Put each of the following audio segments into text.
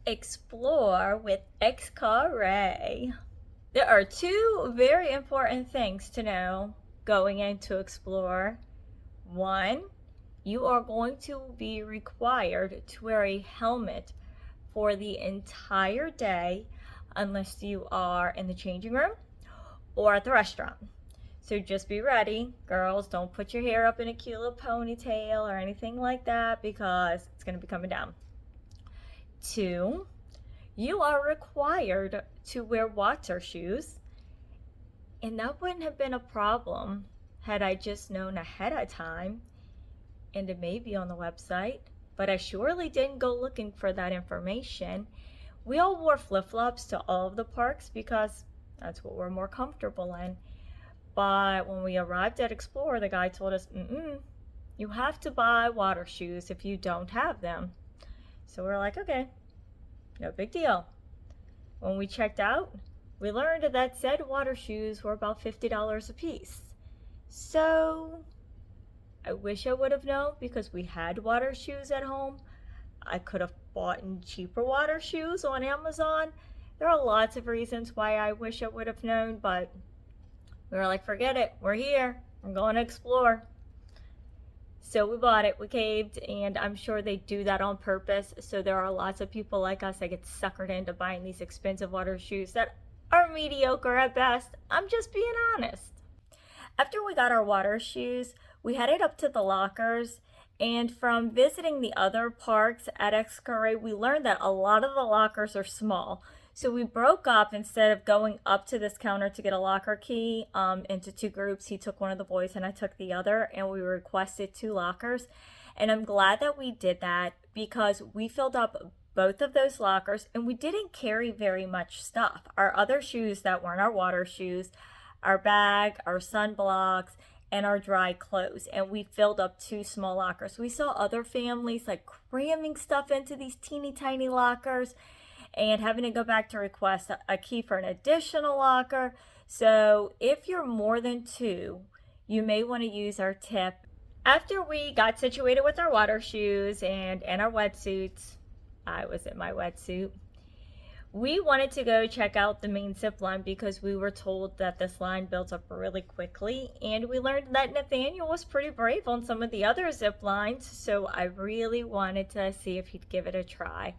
Explore with Xcaret. There are two very important things to know going into Explore. One, you are going to be required to wear a helmet for the entire day unless you are in the changing room or at the restaurant. So just be ready. Girls, don't put your hair up in a cute little ponytail or anything like that because it's going to be coming down. Two, you are required to wear water shoes, and that wouldn't have been a problem had I just known ahead of time, and it may be on the website, but I surely didn't go looking for that information. We all wore flip-flops to all of the parks because that's what we're more comfortable in. But when we arrived at Explore, the guy told us, you have to buy water shoes if you don't have them. So we're like, okay, no big deal. When we checked out, we learned that said water shoes were about $50 a piece. So I wish I would have known because we had water shoes at home. I could have bought cheaper water shoes on Amazon. There are lots of reasons why I wish I would have known, but we were like, forget it. We're here. I'm going to Explore. So we bought it, we caved, and I'm sure they do that on purpose. So there are lots of people like us that get suckered into buying these expensive water shoes that are mediocre at best. I'm just being honest. After we got our water shoes, we headed up to the lockers, and from visiting the other parks at Xcaret, we learned that a lot of the lockers are small. So we broke up. Instead of going up to this counter to get a locker key into two groups. He took one of the boys and I took the other, and we requested two lockers. And I'm glad that we did that because we filled up both of those lockers and we didn't carry very much stuff. Our other shoes that weren't our water shoes, our bag, our sunblocks, and our dry clothes, and we filled up two small lockers. We saw other families like cramming stuff into these teeny tiny lockers and having to go back to request a key for an additional locker. So if you're more than two, you may want to use our tip. After we got situated with our water shoes and our wetsuits, I was in my wetsuit, we wanted to go check out the main zip line because we were told that this line built up really quickly, and we learned that Nathaniel was pretty brave on some of the other zip lines, so I really wanted to see if he'd give it a try.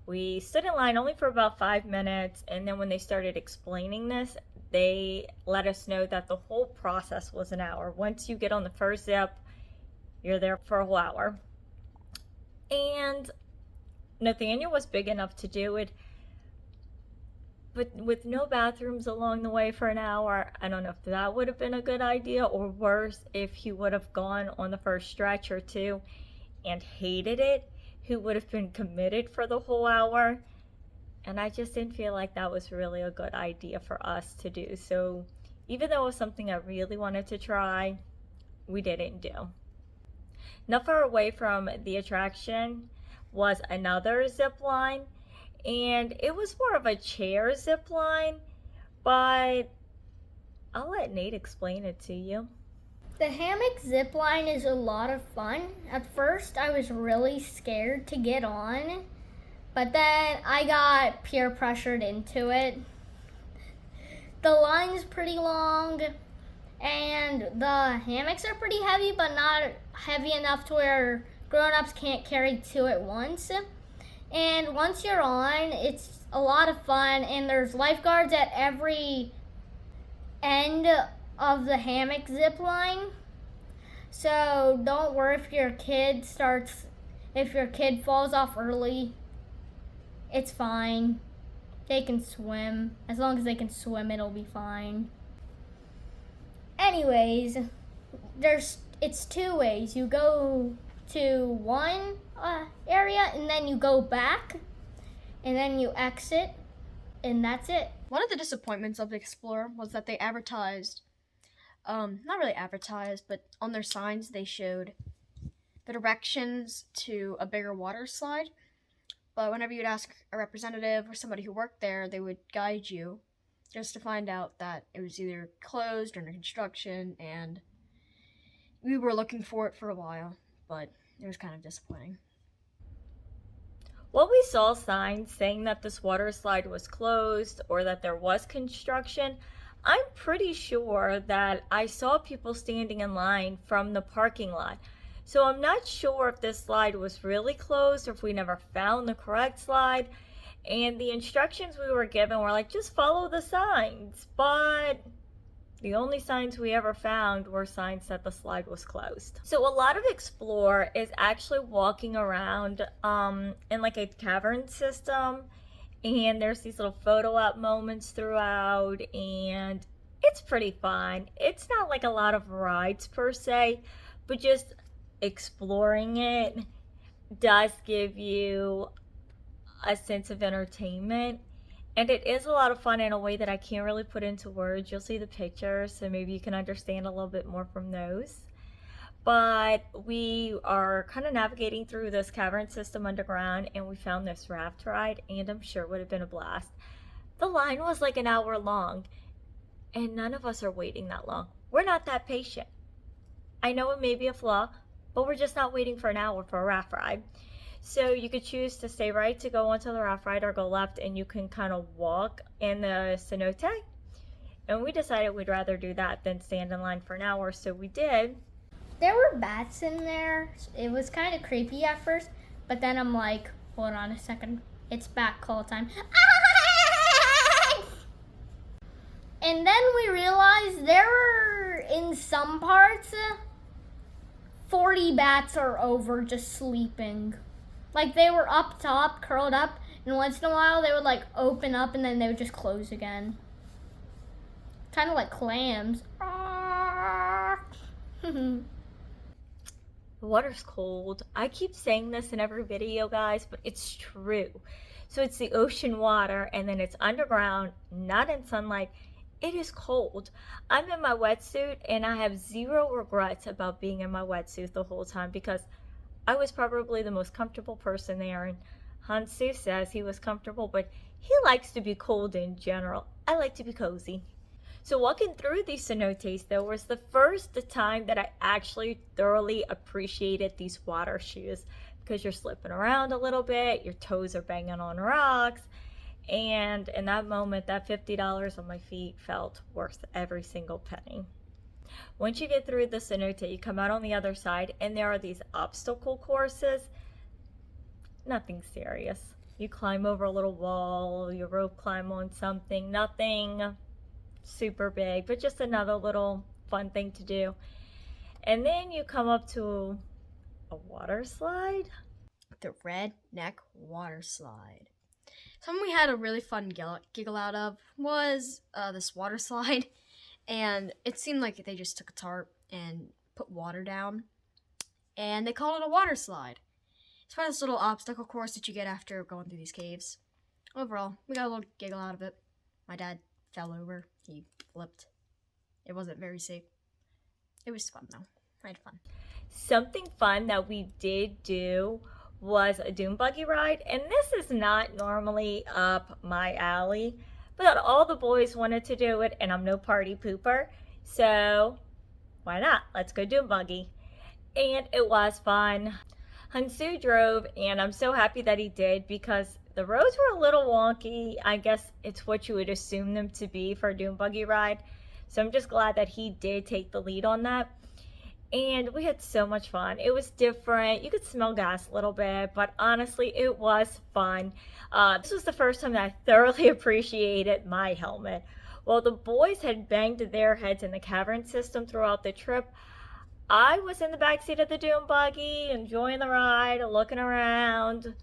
We stood in line only for about 5 minutes, and then when they started explaining this, they let us know that the whole process was an hour. Once you get on the first zip, you're there for a whole hour. And Nathaniel was big enough to do it, but with no bathrooms along the way for an hour, I don't know if that would have been a good idea, or worse, if he would have gone on the first stretch or two and hated it, he would have been committed for the whole hour. And I just didn't feel like that was really a good idea for us to do. So even though it was something I really wanted to try, we didn't do. Not far away from the attraction was another zip line, and it was more of a chair zip line, but I'll let Nate explain it to you. The Hammock Zipline is a lot of fun. At first, I was really scared to get on, but then I got peer pressured into it. The line's pretty long, and the hammocks are pretty heavy, but not heavy enough to where grown-ups can't carry two at once. And once you're on, it's a lot of fun, and there's lifeguards at every end of the hammock zip line. So don't worry if your kid falls off early. It's fine. They can swim. As long as they can swim, it'll be fine. Anyways, it's two ways. You go to one area and then you go back and then you exit, and that's it. One of the disappointments of Explore was that they advertised, not really advertised, but on their signs they showed the directions to a bigger water slide. But whenever you'd ask a representative or somebody who worked there, they would guide you just to find out that it was either closed or under construction, and we were looking for it for a while, but it was kind of disappointing. While we saw signs saying that this water slide was closed or that there was construction, I'm pretty sure that I saw people standing in line from the parking lot. So I'm not sure if this slide was really closed or if we never found the correct slide. And the instructions we were given were like, just follow the signs. But the only signs we ever found were signs that the slide was closed. So a lot of Explor is actually walking around in like a cavern system, and there's these little photo op moments throughout, and it's pretty fun. It's not like a lot of rides per se, but just exploring it does give you a sense of entertainment. And it is a lot of fun in a way that I can't really put into words. You'll see the pictures, so maybe you can understand a little bit more from those. But we are kind of navigating through this cavern system underground, and we found this raft ride, and I'm sure it would have been a blast. The line was like an hour long, and none of us are waiting that long. We're not that patient. I know it may be a flaw, but we're just not waiting for an hour for a raft ride. So you could choose to stay right to go onto the raft ride or go left, and you can kind of walk in the cenote. And we decided we'd rather do that than stand in line for an hour, so we did. There were bats in there. It was kind of creepy at first, but then I'm like, hold on a second. It's bat call time. And then we realized there were, in some parts, 40 bats or over just sleeping. Like, they were up top, curled up, and once in a while they would like open up and then they would just close again. Kind of like clams. The water's cold. I keep saying this in every video, guys, but it's true. So it's the ocean water, and then it's underground, not in sunlight. It is cold. I'm in my wetsuit, and I have zero regrets about being in my wetsuit the whole time because I was probably the most comfortable person there. And Hansu says he was comfortable, but he likes to be cold in general. I like to be cozy. So walking through these cenotes, though, was the first time that I actually thoroughly appreciated these water shoes, because you're slipping around a little bit, your toes are banging on rocks, and in that moment, that $50 on my feet felt worth every single penny. Once you get through the cenote, you come out on the other side, and there are these obstacle courses. Nothing serious. You climb over a little wall, you rope climb on something, nothing super big, but just another little fun thing to do. And then you come up to a water slide. The redneck water slide. Something we had a really fun giggle out of was this water slide, and it seemed like they just took a tarp and put water down, and they called it a water slide. It's part of this little obstacle course that you get after going through these caves. Overall, we got a little giggle out of it. My dad fell over. He flipped. It wasn't very safe. It was fun, though. I had fun. Something fun that we did do was a Dune buggy ride, and this is not normally up my alley, but all the boys wanted to do it, and I'm no party pooper, so why not? Let's go Dune buggy. And it was fun. Hansu drove, and I'm so happy that he did, because the roads were a little wonky. I guess it's what you would assume them to be for a Dune buggy ride, so I'm just glad that he did take the lead on that. And we had so much fun. It was different. You could smell gas a little bit, but honestly, it was fun. This was the first time that I thoroughly appreciated my helmet. While the boys had banged their heads in the cavern system throughout the trip, I was in the backseat of the Dune buggy, enjoying the ride, looking around,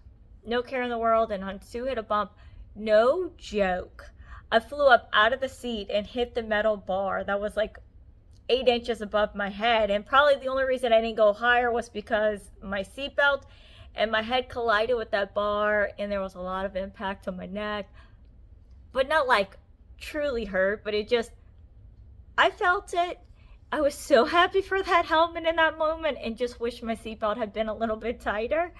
no care in the world, and Hansu hit a bump. No joke. I flew up out of the seat and hit the metal bar that was like 8 inches above my head, and probably the only reason I didn't go higher was because my seatbelt and my head collided with that bar, and there was a lot of impact on my neck, but not like truly hurt, but it just, I felt it. I was so happy for that helmet in that moment and just wish my seatbelt had been a little bit tighter.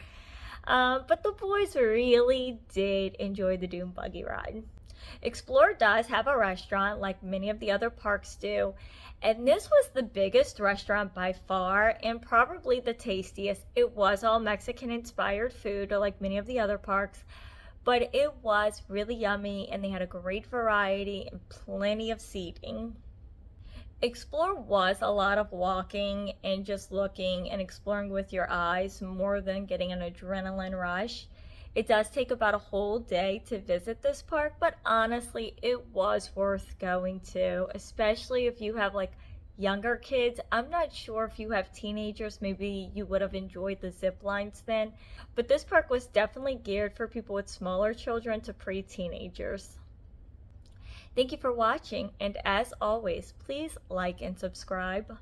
But the boys really did enjoy the Dune buggy ride. Explor does have a restaurant like many of the other parks do, and this was the biggest restaurant by far and probably the tastiest. It was all Mexican inspired food like many of the other parks, but it was really yummy and they had a great variety and plenty of seating. Explore was a lot of walking and just looking and exploring with your eyes more than getting an adrenaline rush. It does take about a whole day to visit this park, but honestly, it was worth going to, especially if you have like younger kids. I'm not sure if you have teenagers, maybe you would have enjoyed the zip lines then, but this park was definitely geared for people with smaller children to pre-teenagers. Thank you for watching, and as always, please like and subscribe.